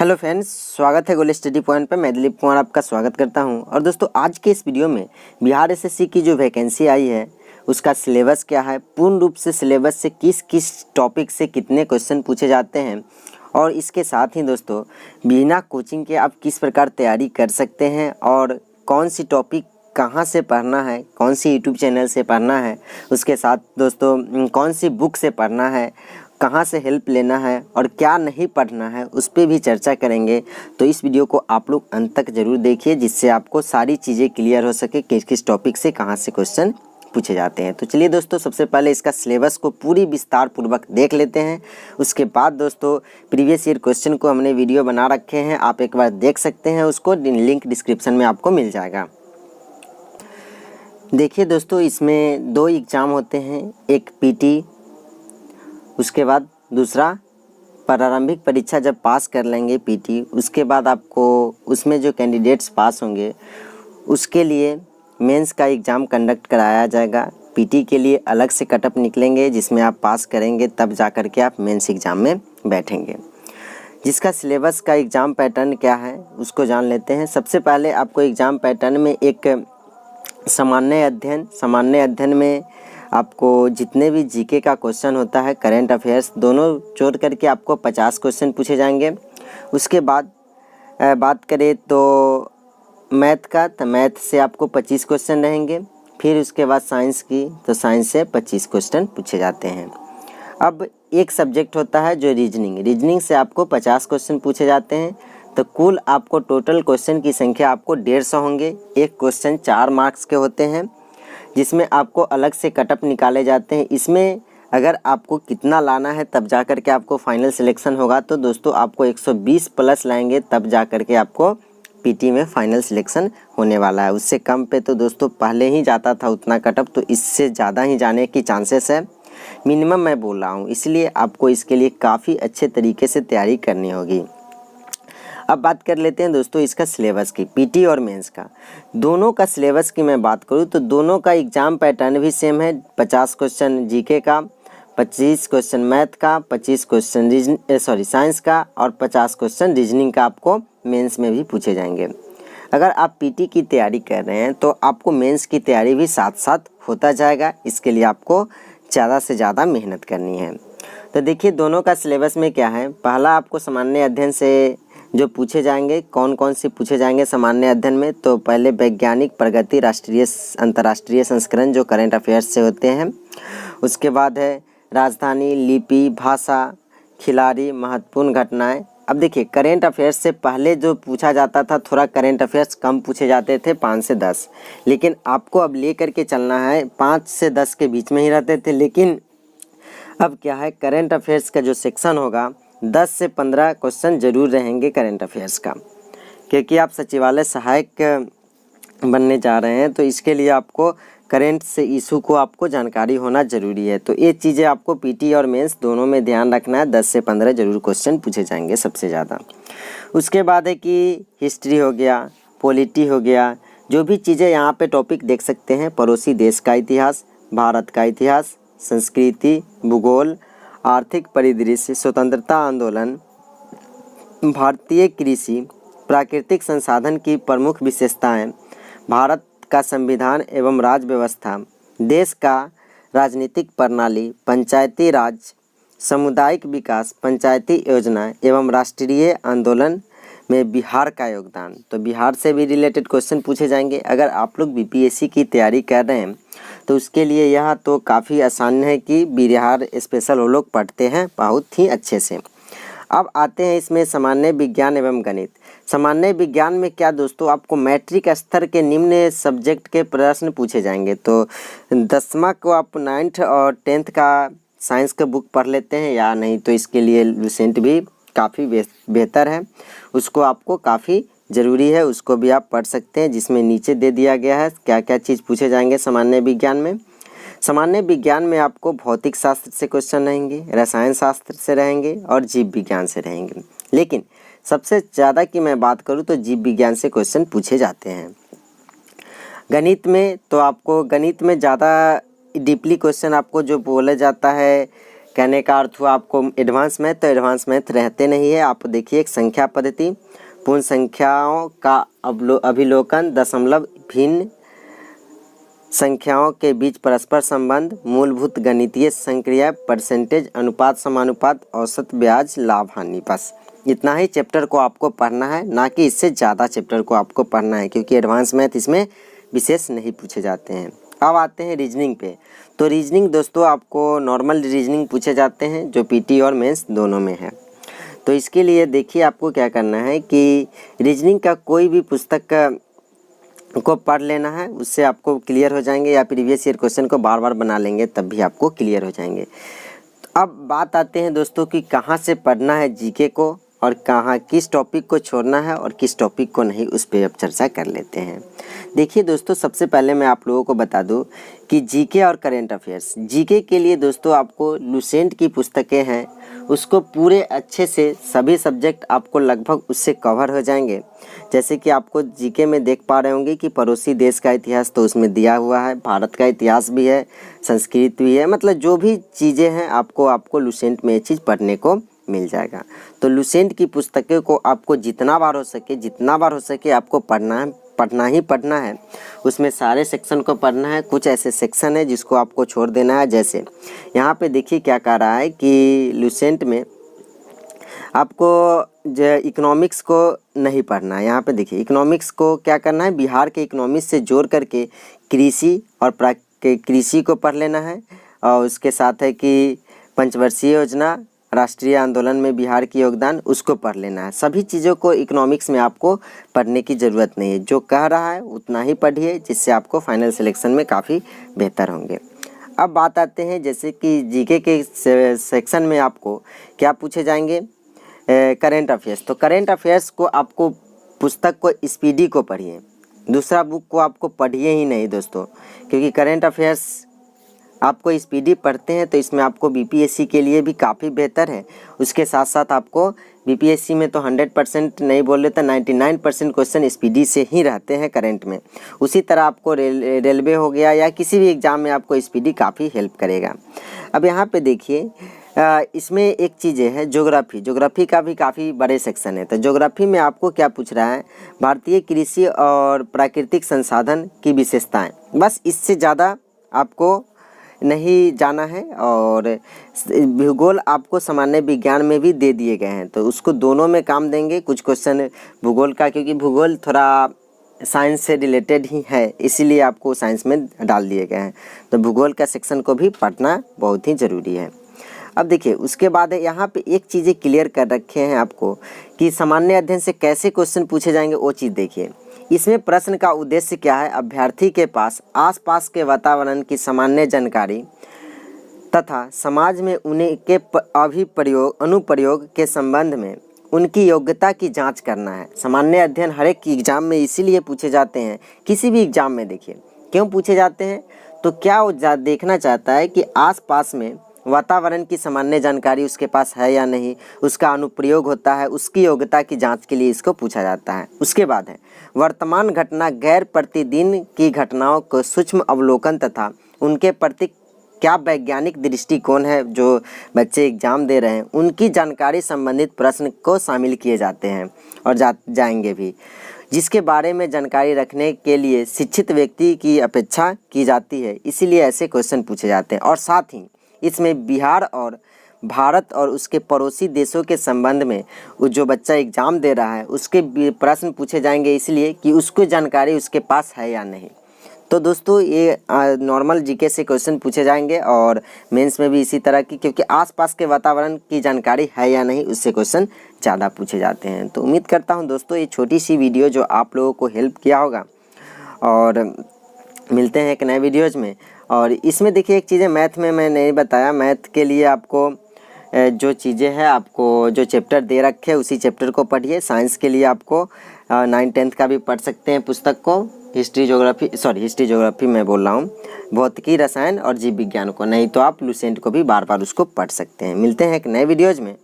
Hello friends, स्वागत है gold study point पर। मैं दिलीप कुमार आपका स्वागत करता हूं। और दोस्तों, आज के इस वीडियो में बिहार एसएससी की जो वैकेंसी आई है उसका सिलेबस क्या है, पूर्ण रूप से सिलेबस से किस किस टॉपिक से कितने क्वेश्चन पूछे जाते हैं, और इसके साथ ही दोस्तों बिना कोचिंग के आप किस प्रकार तैयारी कर सकते हैं और कौन सी टॉपिक कहाँ से पढ़ना है, कौन सी यूट्यूब चैनल से पढ़ना है, उसके साथ दोस्तों कौन सी बुक से पढ़ना है, कहाँ से हेल्प लेना है और क्या नहीं पढ़ना है, उस पर भी चर्चा करेंगे। तो इस वीडियो को आप लोग अंत तक ज़रूर देखिए, जिससे आपको सारी चीज़ें क्लियर हो सके किस किस टॉपिक से कहाँ से क्वेश्चन पूछे जाते हैं। तो चलिए दोस्तों, सबसे पहले इसका सिलेबस को पूरी विस्तार पूर्वक देख लेते हैं। उसके बाद दोस्तों प्रीवियस ईयर क्वेश्चन को हमने वीडियो बना रखे हैं, आप एक बार देख सकते हैं, उसको लिंक डिस्क्रिप्शन में आपको मिल जाएगा। देखिए दोस्तों, इसमें 2 एग्ज़ाम होते हैं, एक पीटी, उसके बाद दूसरा प्रारंभिक परीक्षा जब पास कर लेंगे पीटी, उसके बाद आपको उसमें जो कैंडिडेट्स पास होंगे उसके लिए मेंस का एग्ज़ाम कंडक्ट कराया जाएगा। पीटी के लिए अलग से कटअप निकलेंगे, जिसमें आप पास करेंगे तब जा कर के आप मेंस एग्ज़ाम में बैठेंगे। जिसका सिलेबस का एग्ज़ाम पैटर्न क्या है उसको जान लेते हैं। सबसे पहले आपको एग्ज़ाम पैटर्न में एक सामान्य अध्ययन में आपको जितने भी जीके का क्वेश्चन होता है, करंट अफेयर्स दोनों जोड़ करके आपको 50 क्वेश्चन पूछे जाएंगे। उसके बाद बात करें तो मैथ का, तो मैथ से आपको 25 क्वेश्चन रहेंगे। फिर उसके बाद साइंस की, तो साइंस से 25 क्वेश्चन पूछे जाते हैं। अब एक सब्जेक्ट होता है जो रीजनिंग से आपको 50 क्वेश्चन पूछे जाते हैं। तो कुल आपको टोटल क्वेश्चन की संख्या आपको 150 होंगे। एक क्वेश्चन 4 मार्क्स के होते हैं, जिसमें आपको अलग से कटअप निकाले जाते हैं। इसमें अगर आपको कितना लाना है तब जा कर के आपको फाइनल सिलेक्शन होगा। तो दोस्तों आपको 120 प्लस लाएंगे तब जा कर के आपको पीटी में फाइनल सिलेक्शन होने वाला है। उससे कम पे तो दोस्तों पहले ही जाता था उतना कटअप, तो इससे ज़्यादा ही जाने की चांसेस है। मिनिमम मैं बोल रहा हूँ, इसलिए आपको इसके लिए काफ़ी अच्छे तरीके से तैयारी करनी होगी। अब बात कर लेते हैं दोस्तों इसका सिलेबस की, पीटी और मेंस का। दोनों का सिलेबस की मैं बात करूं तो दोनों का एग्ज़ाम पैटर्न भी सेम है। 50 क्वेश्चन जीके का, 25 क्वेश्चन मैथ का, 25 क्वेश्चन साइंस का और 50 क्वेश्चन रीजनिंग का आपको मेंस में भी पूछे जाएंगे। अगर आप पीटी की तैयारी कर रहे हैं तो आपको मेंस की तैयारी भी साथ साथ होता जाएगा। इसके लिए आपको ज़्यादा से ज़्यादा मेहनत करनी है। तो देखिए दोनों का सिलेबस में क्या है। पहला आपको सामान्य अध्ययन से जो पूछे जाएंगे, कौन कौन से पूछे जाएंगे सामान्य अध्ययन में, तो पहले वैज्ञानिक प्रगति, राष्ट्रीय अंतर्राष्ट्रीय संस्करण जो करंट अफेयर्स से होते हैं। उसके बाद है राजधानी, लिपि, भाषा, खिलाड़ी, महत्वपूर्ण घटनाएं। अब देखिए करंट अफेयर्स से पहले जो पूछा जाता था, थोड़ा करंट अफेयर्स कम पूछे जाते थे, 5 से 10, लेकिन आपको अब ले करके चलना है 5 से 10 के बीच में ही रहते थे। लेकिन अब क्या है, करंट अफेयर्स का जो सेक्शन होगा 10 से 15 क्वेश्चन जरूर रहेंगे करंट अफेयर्स का, क्योंकि आप सचिवालय सहायक बनने जा रहे हैं। तो इसके लिए आपको करंट से इशू को आपको जानकारी होना ज़रूरी है। तो ये चीज़ें आपको पीटी और मेंस दोनों में ध्यान रखना है। 10 से 15 जरूर क्वेश्चन पूछे जाएंगे सबसे ज़्यादा। उसके बाद है कि हिस्ट्री हो गया, पॉलिटी हो गया, जो भी चीज़ें यहाँ पे टॉपिक देख सकते हैं। पड़ोसी देश का इतिहास, भारत का इतिहास, संस्कृति, भूगोल, आर्थिक परिदृश्य, स्वतंत्रता आंदोलन, भारतीय कृषि, प्राकृतिक संसाधन की प्रमुख विशेषताएं, भारत का संविधान एवं राज्य व्यवस्था, देश का राजनीतिक प्रणाली, पंचायती राज, सामुदायिक विकास, पंचायती योजना एवं राष्ट्रीय आंदोलन में बिहार का योगदान। तो बिहार से भी रिलेटेड क्वेश्चन पूछे जाएंगे। अगर आप लोग बीपीएससी की तैयारी कर रहे हैं तो उसके लिए यह तो काफ़ी आसान है कि बिहार स्पेशल वो लोग पढ़ते हैं बहुत ही अच्छे से। अब आते हैं इसमें सामान्य विज्ञान एवं गणित। सामान्य विज्ञान में क्या दोस्तों, आपको मैट्रिक स्तर के निम्न सब्जेक्ट के प्रश्न पूछे जाएंगे। तो 10वां को आप 9th और 10th का साइंस का बुक पढ़ लेते हैं या नहीं, तो इसके लिए लुसेंट भी काफ़ी बेहतर है, उसको आपको काफ़ी ज़रूरी है, उसको भी आप पढ़ सकते हैं, जिसमें नीचे दे दिया गया है क्या क्या चीज़ पूछे जाएंगे सामान्य विज्ञान में। सामान्य विज्ञान में आपको भौतिक शास्त्र से क्वेश्चन रहेंगे, रसायन शास्त्र से रहेंगे और जीव विज्ञान से रहेंगे। लेकिन सबसे ज़्यादा की मैं बात करूँ तो जीव विज्ञान से क्वेश्चन पूछे जाते हैं। गणित में तो आपको गणित में ज़्यादा डीपली क्वेश्चन आपको जो बोला जाता है कहने का अर्थ हुआ आपको एडवांस मैथ, तो एडवांस मैथ रहते नहीं है। आप देखिए एक संख्या पद्धति, पूर्ण संख्याओं का अभिलोकन, दशमलव, भिन्न संख्याओं के बीच परस्पर संबंध, मूलभूत गणितीय संक्रिया, परसेंटेज, अनुपात, समानुपात, औसत, ब्याज, लाभ, हानि। बस इतना ही चैप्टर को आपको पढ़ना है, ना कि इससे ज़्यादा चैप्टर को आपको पढ़ना है, क्योंकि एडवांस मैथ इसमें विशेष नहीं पूछे जाते हैं। अब आते हैं रीजनिंग पे। तो रीजनिंग दोस्तों आपको नॉर्मल रीजनिंग पूछे जाते हैं जो पीटी और मेंस दोनों में है। तो इसके लिए देखिए आपको क्या करना है कि रीजनिंग का कोई भी पुस्तक को पढ़ लेना है, उससे आपको क्लियर हो जाएंगे, या प्रीवियस ईयर क्वेश्चन को बार बार बना लेंगे तब भी आपको क्लियर हो जाएंगे। तो अब बात आते हैं दोस्तों कि कहाँ से पढ़ना है जीके को, और कहाँ किस टॉपिक को छोड़ना है और किस टॉपिक को नहीं, उस पर अब चर्चा कर लेते हैं। देखिए दोस्तों, सबसे पहले मैं आप लोगों को बता दूं कि जीके और करेंट अफेयर्स, जीके के लिए दोस्तों आपको लुसेंट की पुस्तकें हैं, उसको पूरे अच्छे से सभी सब्जेक्ट आपको लगभग उससे कवर हो जाएंगे। जैसे कि आपको जीके में देख पा रहे होंगे कि पड़ोसी देश का इतिहास तो उसमें दिया हुआ है, भारत का इतिहास भी है, संस्कृत भी है, मतलब जो भी चीज़ें हैं आपको लुसेंट में ये चीज़ पढ़ने को मिल जाएगा। तो लुसेंट की पुस्तकों को आपको जितना बार हो सके आपको पढ़ना है। उसमें सारे सेक्शन को पढ़ना है। कुछ ऐसे सेक्शन है जिसको आपको छोड़ देना है। जैसे यहाँ पे देखिए क्या कह रहा है कि लुसेंट में आपको जो इकोनॉमिक्स को नहीं पढ़ना है। यहाँ पे देखिए इकोनॉमिक्स को क्या करना है, बिहार के इकोनॉमिक्स से जोड़ करके कृषि और कृषि को पढ़ लेना है। और उसके साथ है कि पंचवर्षीय योजना, राष्ट्रीय आंदोलन में बिहार की योगदान, उसको पढ़ लेना है। सभी चीज़ों को इकोनॉमिक्स में आपको पढ़ने की ज़रूरत नहीं है, जो कह रहा है उतना ही पढ़िए, जिससे आपको फाइनल सिलेक्शन में काफ़ी बेहतर होंगे। अब बात आते हैं जैसे कि जीके के सेक्शन में आपको क्या पूछे जाएंगे, करेंट अफेयर्स। तो करेंट अफेयर्स को आपको पुस्तक को स्पीडी को पढ़िए, दूसरा बुक को आपको पढ़िए ही नहीं दोस्तों, क्योंकि करेंट अफेयर्स आपको स्पीडी पढ़ते हैं तो इसमें आपको बीपीएससी के लिए भी काफ़ी बेहतर है। उसके साथ साथ आपको बीपीएससी में तो 100% नहीं बोल लेता, 99% क्वेश्चन स्पीडी से ही रहते हैं करंट में। उसी तरह आपको रेलवे हो गया या किसी भी एग्ज़ाम में आपको स्पीडी काफ़ी हेल्प करेगा। अब यहाँ पे देखिए इसमें एक चीज़ है ज्योग्राफी का भी काफ़ी बड़े सेक्शन है। तो ज्योग्राफी में आपको क्या पूछ रहा है, भारतीय कृषि और प्राकृतिक संसाधन की विशेषताएँ, बस इससे ज़्यादा आपको नहीं जाना है। और भूगोल आपको सामान्य विज्ञान में भी दे दिए गए हैं, तो उसको दोनों में काम देंगे। कुछ क्वेश्चन भूगोल का, क्योंकि भूगोल थोड़ा साइंस से रिलेटेड ही है, इसीलिए आपको साइंस में डाल दिए गए हैं। तो भूगोल का सेक्शन को भी पढ़ना बहुत ही ज़रूरी है। अब देखिए उसके बाद यहाँ पे एक चीज़ें क्लियर कर रखे हैं आपको कि सामान्य अध्ययन से कैसे क्वेश्चन पूछे जाएंगे, वो चीज़ देखिए। इसमें प्रश्न का उद्देश्य क्या है, अभ्यर्थी के पास आसपास के वातावरण की सामान्य जानकारी तथा समाज में उनके अनुप्रयोग के संबंध में उनकी योग्यता की जांच करना है। सामान्य अध्ययन हर एक एग्जाम में इसीलिए पूछे जाते हैं, किसी भी एग्जाम में देखिए क्यों पूछे जाते हैं, तो क्या वो देखना चाहता है कि आसपास में वातावरण की सामान्य जानकारी उसके पास है या नहीं, उसका अनुप्रयोग होता है, उसकी योग्यता की जांच के लिए इसको पूछा जाता है। उसके बाद है वर्तमान घटना गैर प्रतिदिन की घटनाओं को सूक्ष्म अवलोकन तथा उनके प्रति क्या वैज्ञानिक दृष्टिकोण है, जो बच्चे एग्जाम दे रहे हैं उनकी जानकारी संबंधित प्रश्न को शामिल किए जाते हैं और जाएंगे भी, जिसके बारे में जानकारी रखने के लिए शिक्षित व्यक्ति की अपेक्षा की जाती है। इसीलिए ऐसे क्वेश्चन पूछे जाते हैं। और साथ ही इसमें बिहार और भारत और उसके पड़ोसी देशों के संबंध में जो बच्चा एग्ज़ाम दे रहा है उसके प्रश्न पूछे जाएंगे, इसलिए कि उसको जानकारी उसके पास है या नहीं। तो दोस्तों ये नॉर्मल जीके से क्वेश्चन पूछे जाएंगे और मेंस में भी इसी तरह की, क्योंकि आसपास के वातावरण की जानकारी है या नहीं उससे क्वेश्चन ज़्यादा पूछे जाते हैं। तो उम्मीद करता हूँ दोस्तों ये छोटी सी वीडियो जो आप लोगों को हेल्प किया होगा, और मिलते हैं एक नए वीडियोज़ में। और इसमें देखिए एक चीज़ें मैथ में मैं नहीं बताया, मैथ के लिए आपको जो चीज़ें हैं, आपको जो चैप्टर दे रखे हैं उसी चैप्टर को पढ़िए। साइंस के लिए आपको 9-10 का भी पढ़ सकते हैं पुस्तक को, हिस्ट्री ज्योग्राफी मैं बोल रहा हूँ, भौतिकी, रसायन और जीव विज्ञान को, नहीं तो आप लुसेंट को भी बार बार उसको पढ़ सकते हैं। मिलते हैं एक नए वीडियोज़ में।